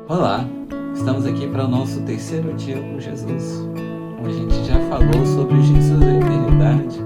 Olá, estamos aqui para o nosso terceiro dia com Jesus. A gente já falou sobre Jesus da eternidade,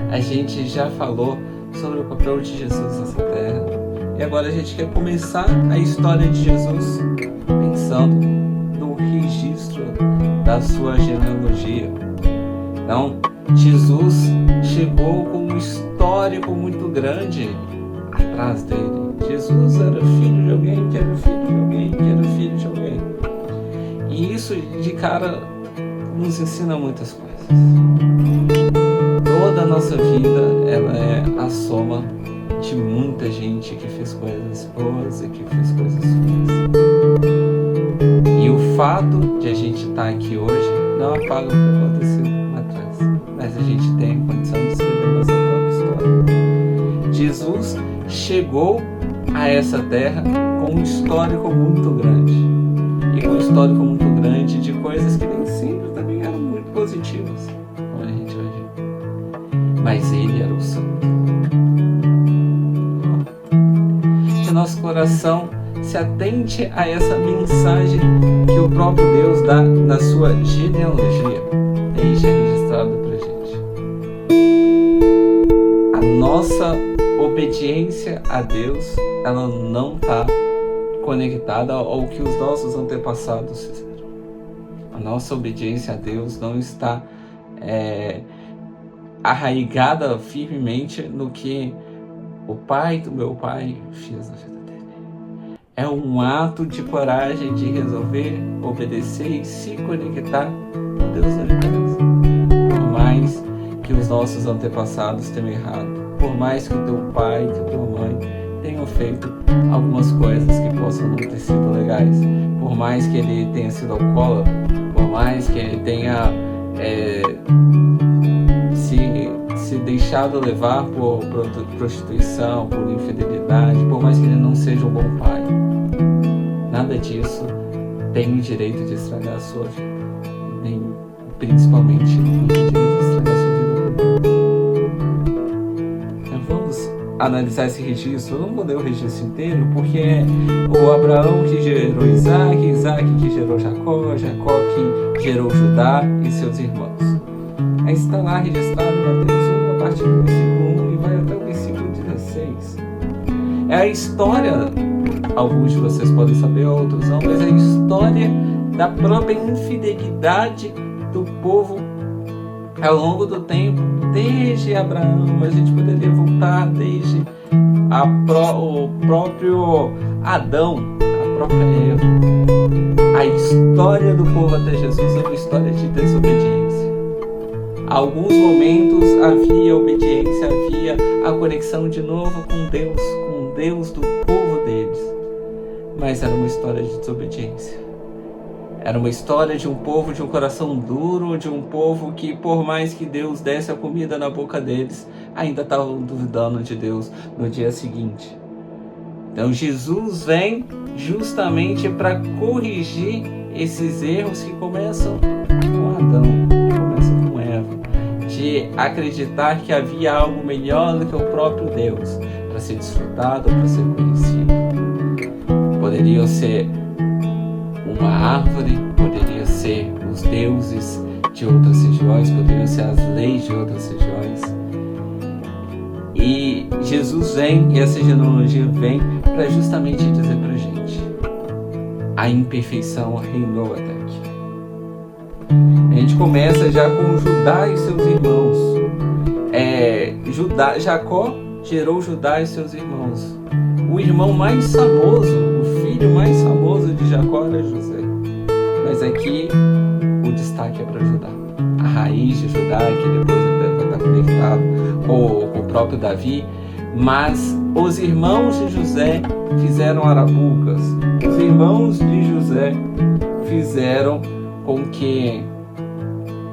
a gente já falou sobre o papel de Jesus nessa terra. E agora a gente quer começar a história de Jesus pensando no registro da sua genealogia. Então, Jesus chegou com um histórico muito grande atrás dele. Jesus era filho de alguém, que era filho de alguém, que era filho de alguém. E isso de cara nos ensina muitas coisas. Toda a nossa vida ela é a soma de muita gente que fez coisas boas e que fez coisas ruins. E o fato de a gente estar aqui hoje não apaga o que aconteceu lá atrás, mas a gente tem a condição de escrever nossa própria história. Jesus chegou a essa terra com um histórico muito grande, e com um histórico muito grande de coisas que nem sempre também eram muito positivas, como a gente vai ver. Mas ele era o santo. Que nosso coração se atente a essa mensagem que o próprio Deus dá na sua genealogia. Deixa registrado pra gente. A nossa obediência a Deus, ela não está conectada ao que os nossos antepassados fizeram. A nossa obediência a Deus não está arraigada firmemente no que o pai do meu pai fez na vida dele. É um ato de coragem de resolver obedecer e se conectar com Deus da diferença. Por mais que os nossos antepassados tenham errado, por mais que o teu pai, que a tua mãe tenham feito algumas coisas que possam não ter sido legais, por mais que ele tenha sido alcoólatra, por mais que ele tenha se deixado levar por prostituição, por infidelidade, por mais que ele não seja um bom pai, nada disso tem o direito de estragar a sua vida, nem principalmente o direito de estragar a sua vida. Vamos analisar esse registro. Eu não vou ler o registro inteiro, porque é o Abraão que gerou Isaac, Isaac que gerou Jacó, Jacó que gerou Judá e seus irmãos. Aí está lá registrado Mateus 1, a partir do versículo 1 e vai até o versículo 16. É a história, alguns de vocês podem saber, outros não, mas é a história da própria infidelidade do povo ao longo do tempo, desde Abraão. A gente poderia voltar desde o próprio Adão, a própria Eva. A história do povo até Jesus é uma história de desobediência. Alguns momentos havia obediência, havia a conexão de novo com Deus do povo deles, mas era uma história de desobediência. Era uma história de um povo de um coração duro, de um povo que, por mais que Deus desse a comida na boca deles, ainda estavam duvidando de Deus no dia seguinte. Então Jesus vem justamente para corrigir esses erros que começam com Adão, que começam com Eva, de acreditar que havia algo melhor do que o próprio Deus, para ser desfrutado, para ser conhecido. Poderiam ser uma árvore, poderia ser os deuses de outras regiões, poderiam ser as leis de outras regiões. E Jesus vem, e essa genealogia vem para justamente dizer para a gente: a imperfeição reinou até aqui. A gente começa já com Judá e seus irmãos. Jacó gerou Judá e seus irmãos. O irmão mais famoso, o filho mais famoso de Jacó era José. Mas aqui o destaque é para Judá. A raiz de Judá, que depois vai estar conectado com o próprio Davi. Mas os irmãos de José fizeram arapucas. Os irmãos de José fizeram com que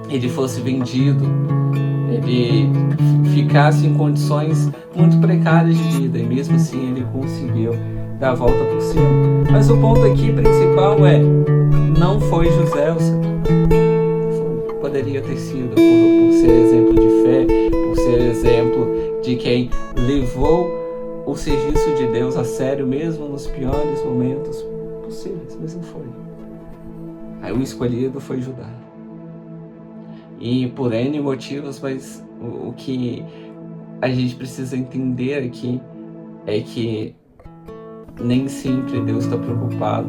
ele fosse vendido, ele ficasse em condições muito precárias de vida, e mesmo assim ele conseguiu dar a volta por cima. Mas o ponto aqui principal não foi José o Senhor. Poderia ter sido, por ser exemplo de fé, por ser exemplo de quem levou o serviço de Deus a sério mesmo nos piores momentos possíveis. mas não foi. Aí o escolhido foi Judá. E por N motivos, mas o que a gente precisa entender aqui é que nem sempre Deus está preocupado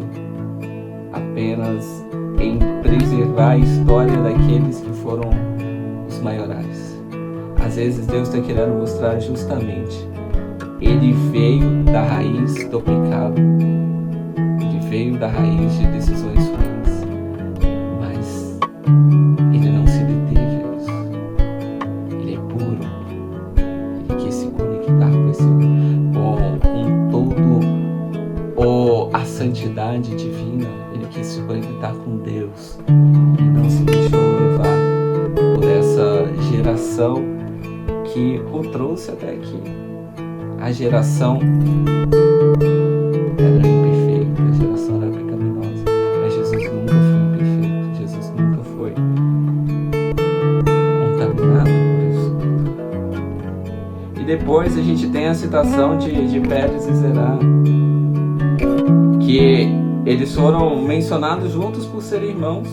apenas em preservar a história daqueles que foram os maiorais. Às vezes Deus está querendo mostrar justamente, Ele veio da raiz do pecado, Ele veio da raiz de decisões ruins, mas Ele não se deteve a isso. Ele é puro, Ele quis se conectar com todo a santidade divina, Ele quis se conectar com Deus, Ele não se deixou levar por essa geração que o trouxe até aqui. A geração era imperfeita, a geração era pecaminosa, mas Jesus nunca foi imperfeito, Jesus nunca foi contaminado por isso. E depois a gente tem a citação de Pérez e Zerá, que eles foram mencionados juntos por serem irmãos.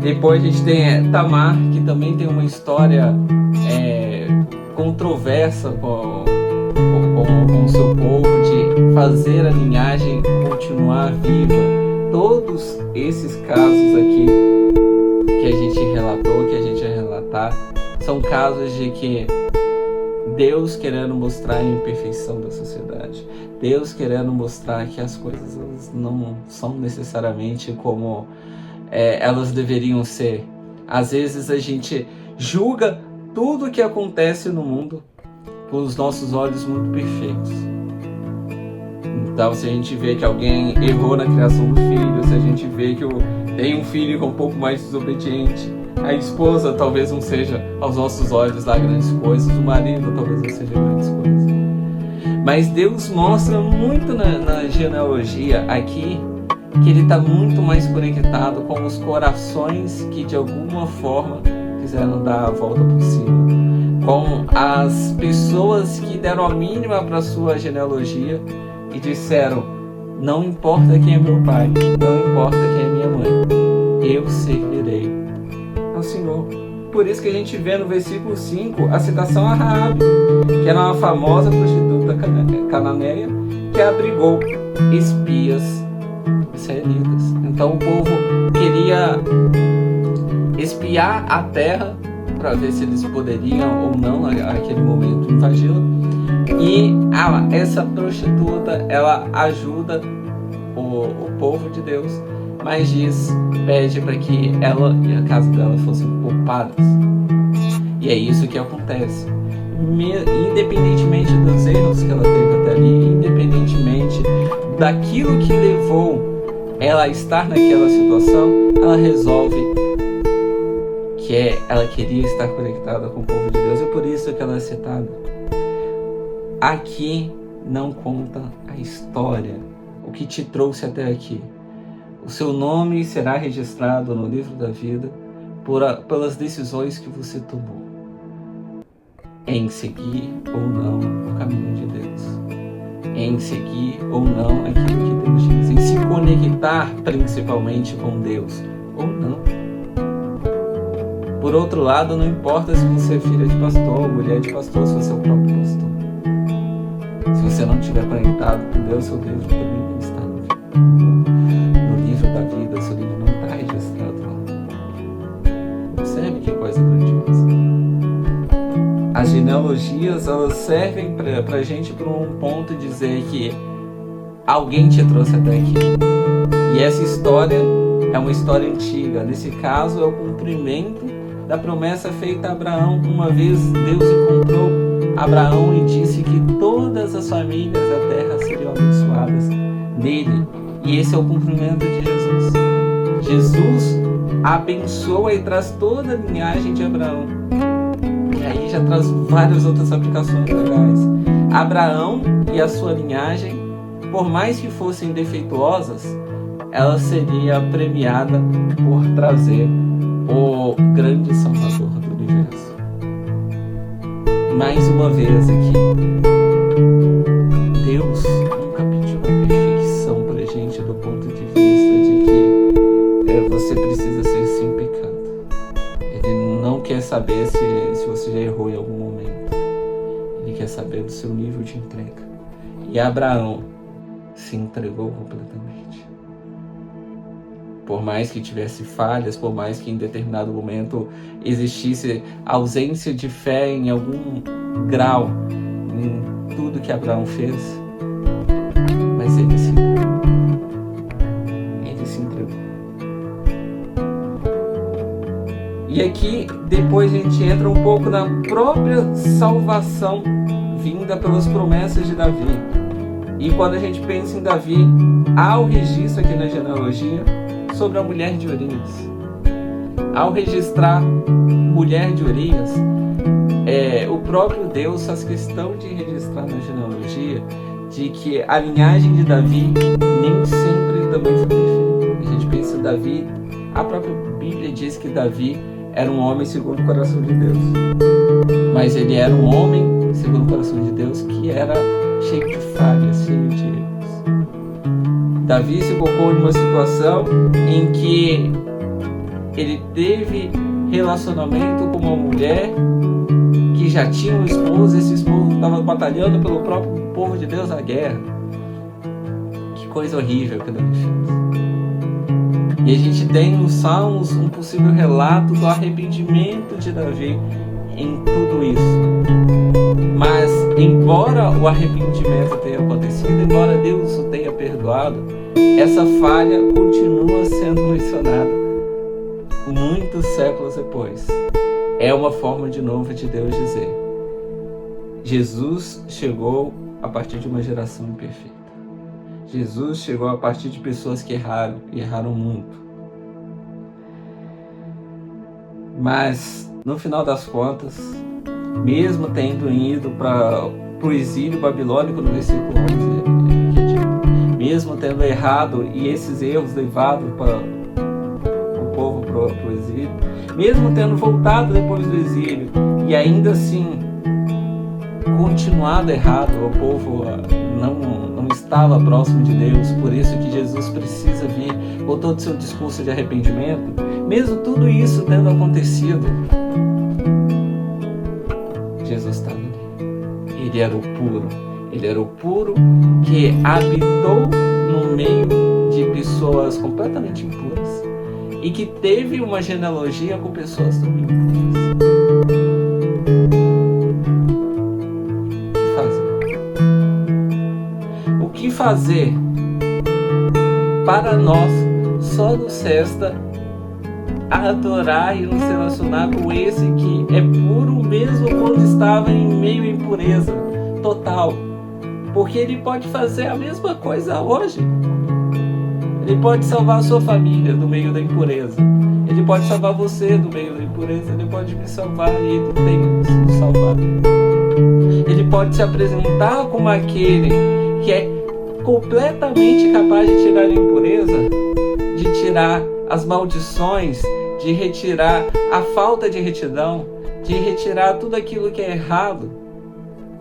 Depois a gente tem Tamar, que também tem uma história controversa com o seu povo, de fazer a linhagem continuar viva. Todos esses casos aqui que a gente relatou, que a gente vai relatar, são casos de que Deus querendo mostrar a imperfeição da sociedade, Deus querendo mostrar que as coisas não são necessariamente como elas deveriam ser. Às vezes a gente julga tudo o que acontece no mundo com os nossos olhos muito perfeitos. Então, se a gente vê que alguém errou na criação do filho, se a gente vê que tem um filho que é um pouco mais desobediente, a esposa talvez não seja aos nossos olhos lá grandes coisas, o marido talvez não seja grandes coisas. Mas Deus mostra muito na genealogia aqui que Ele está muito mais conectado com os corações que de alguma forma quiseram dar a volta por cima, com as pessoas que deram a mínima para a sua genealogia e disseram: não importa quem é meu pai, não importa quem é minha mãe, eu servirei ao Senhor. Por isso que a gente vê no versículo 5 a citação a Raabe, que era uma famosa prostituta cananeia que abrigou espias israelitas. Então o povo queria espiar a terra para ver se eles poderiam ou não naquele momento invadi-la. E essa prostituta, ela ajuda o povo de Deus, mas pede para que ela e a casa dela fossem poupadas. E é isso que acontece. Independentemente dos erros que ela teve até ali, independentemente daquilo que levou ela a estar naquela situação, ela resolve que ela queria estar conectada com o povo de Deus, e por isso que ela é citada. Aqui não conta a história, o que te trouxe até aqui. O seu nome será registrado no livro da vida pelas decisões que você tomou em seguir ou não o caminho de Deus, em seguir ou não aquilo que Deus diz, em se conectar principalmente com Deus ou não. Por outro lado, não importa se você é filha de pastor, mulher de pastor, se você é o próprio pastor. Se você não estiver conectado com Deus, seu livro também não está no livro da vida, seu livro não está registrado lá. Observe que coisa grandiosa. As genealogias, elas servem para a gente por um ponto dizer que alguém te trouxe até aqui. E essa história é uma história antiga. Nesse caso, é o cumprimento da promessa feita a Abraão. Uma vez Deus encontrou Abraão e disse que todas as famílias da terra seriam abençoadas nele. E esse é o cumprimento de Jesus. Jesus abençoa e traz toda a linhagem de Abraão. E aí já traz várias outras aplicações legais. Abraão e a sua linhagem, por mais que fossem defeituosas, ela seria premiada por trazer o grande Salvador do universo. Mais uma vez aqui, Deus nunca pediu você precisa ser sem pecado. Ele não quer saber se você já errou em algum momento. Ele quer saber do seu nível de entrega. E Abraão se entregou completamente. Por mais que tivesse falhas, por mais que em determinado momento existisse ausência de fé em algum grau, em tudo que Abraão fez, mas ele se entregou. Ele se entregou. E aqui, depois a gente entra um pouco na própria salvação vinda pelas promessas de Davi. E quando a gente pensa em Davi, há o registro aqui na genealogia sobre a mulher de Urias. Ao registrar mulher de Urias, o próprio Deus faz questão de registrar na genealogia de que a linhagem de Davi nem sempre também foi perfeita. A gente pensa em Davi, a própria Bíblia diz que Davi era um homem segundo o coração de Deus. Mas ele era um homem segundo o coração de Deus que era cheio de falhas, cheio de erros. Davi se colocou numa situação em que ele teve relacionamento com uma mulher que já tinha um esposo, esse esposo estava batalhando pelo próprio povo de Deus na guerra. Que coisa horrível que Davi fez. E a gente tem nos Salmos um possível relato do arrependimento de Davi em tudo isso. Mas, embora o arrependimento tenha acontecido, embora Deus o tenha perdoado, essa falha continua sendo mencionada muitos séculos depois. É uma forma de novo de Deus dizer: Jesus chegou a partir de uma geração imperfeita. Jesus chegou a partir de pessoas que erraram, e erraram muito. Mas, no final das contas, mesmo tendo ido para o exílio babilônico, no versículo 11, mesmo tendo errado e esses erros levado para o povo para o exílio, mesmo tendo voltado depois do exílio e ainda assim continuado errado, o povo não estava próximo de Deus, por isso que Jesus precisa vir com todo o seu discurso de arrependimento. Mesmo tudo isso tendo acontecido, Jesus estava ali. Ele era o puro. Ele era o puro que habitou no meio de pessoas completamente impuras e que teve uma genealogia com pessoas também impuras. O que fazer? Para nós, só nos resta adorar e nos relacionar com esse que é puro mesmo quando estava em meio à impureza total. Porque ele pode fazer a mesma coisa hoje. Ele pode salvar a sua família do meio da impureza. Ele pode salvar você do meio da impureza. Ele pode me salvar e ele tem nos salvar. Ele pode se apresentar como aquele que é completamente capaz de tirar a impureza, de tirar as maldições, de retirar a falta de retidão, de retirar tudo aquilo que é errado,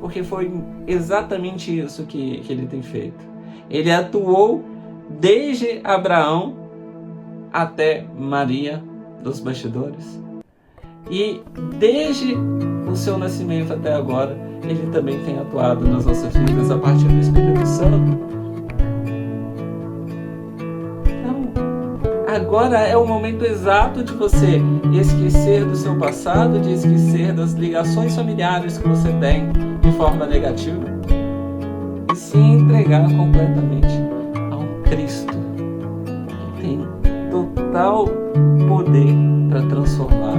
porque foi exatamente isso que ele tem feito. Ele atuou desde Abraão até Maria dos bastidores, e desde o seu nascimento até agora, ele também tem atuado nas nossas vidas a partir do Espírito Santo. Agora é o momento exato de você esquecer do seu passado, de esquecer das ligações familiares que você tem de forma negativa e se entregar completamente a um Cristo que tem total poder para transformar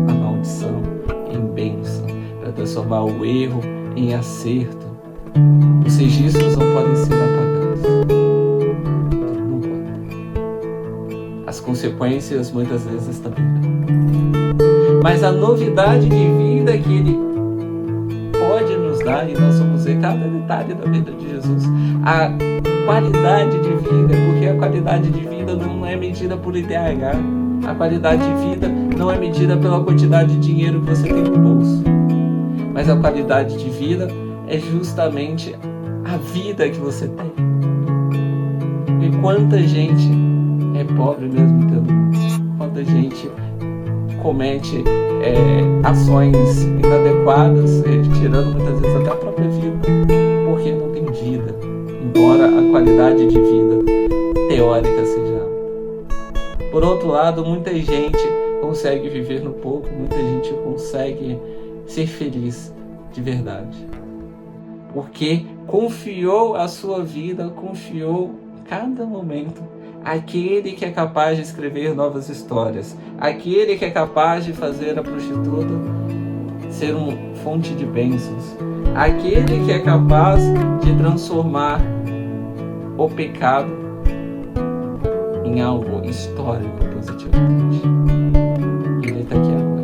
a maldição em bênção, para transformar o erro em acerto. Os registros não podem ser apagados. As consequências muitas vezes também não. Mas a novidade de vida que Ele pode nos dar, e nós vamos ver cada detalhe da vida de Jesus, a qualidade de vida, porque a qualidade de vida não é medida por IDH, a qualidade de vida não é medida pela quantidade de dinheiro que você tem no bolso, mas a qualidade de vida é justamente a vida que você tem. E quanta gente é pobre mesmo tendo muito. Quanta gente comete ações inadequadas, tirando muitas vezes até a própria vida, porque não tem vida, embora a qualidade de vida teórica seja alta. Por outro lado, muita gente consegue viver no pouco, muita gente consegue ser feliz de verdade, porque confiou a sua vida, confiou cada momento àquele que é capaz de escrever novas histórias, aquele que é capaz de fazer a prostituta ser uma fonte de bênçãos, aquele que é capaz de transformar o pecado em algo histórico positivamente. Ele está aqui agora,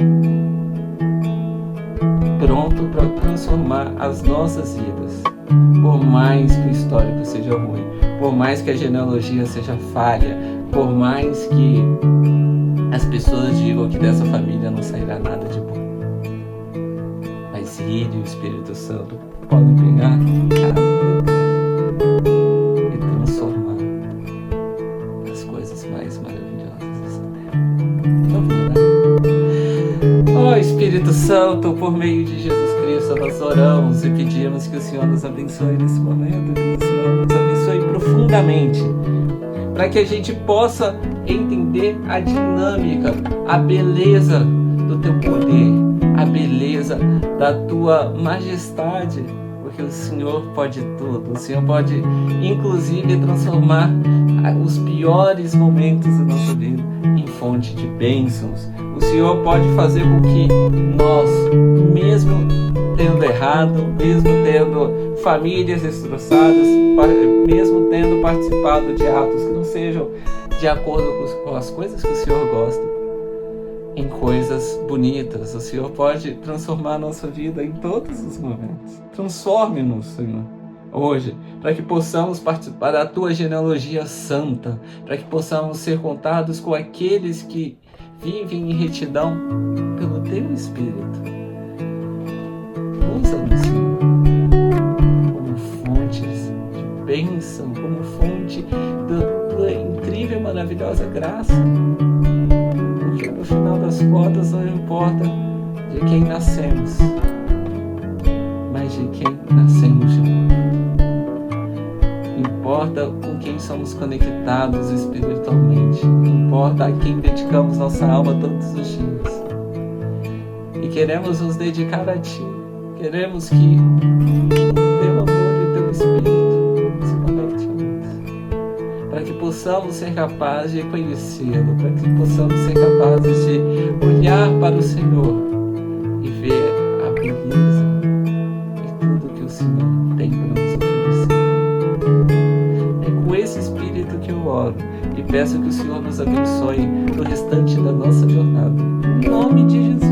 pronto para transformar as nossas vidas, por mais que o histórico seja ruim, por mais que a genealogia seja falha, por mais que as pessoas digam que dessa família não sairá nada de bom. Mas Ele e o Espírito Santo podem pegar cada detalhe e transformar as coisas mais maravilhosas dessa terra. Vamos orar? Ó Espírito Santo, por meio de Jesus Cristo, nós oramos e pedimos que o Senhor nos abençoe nesse momento, que o Senhor nos abençoe profundamente, para que a gente possa entender a dinâmica, a beleza do Teu poder, a beleza da Tua majestade, porque o Senhor pode tudo, o Senhor pode inclusive transformar os piores momentos da nossa vida em fonte de bênçãos. O Senhor pode fazer com que nós, mesmo tendo errado, mesmo tendo famílias destroçadas, mesmo tendo participado de atos que não sejam de acordo com as coisas que o Senhor gosta, em coisas bonitas. O Senhor pode transformar a nossa vida em todos os momentos. Transforme-nos, Senhor, hoje, para que possamos participar da Tua genealogia santa, para que possamos ser contados com aqueles que vivem em retidão pelo Teu Espírito. Usa-nos, Senhor, como fontes de bênção, como fonte da Tua incrível e maravilhosa graça. Porque no final das contas não importa de quem nascemos, mas de quem nascemos de novo. Importa com quem somos conectados espiritualmente, importa a quem dedicamos nossa alma todos os dias. E queremos nos dedicar a Ti, queremos que Teu amor e Teu Espírito se conectem a nós, para que possamos ser capazes de conhecê-lo, para que possamos ser capazes de olhar para o Senhor e ver a beleza e tudo que o Senhor tem para nos oferecer. É com esse Espírito que eu oro e peço que o Senhor nos abençoe no restante da nossa jornada. Em nome de Jesus.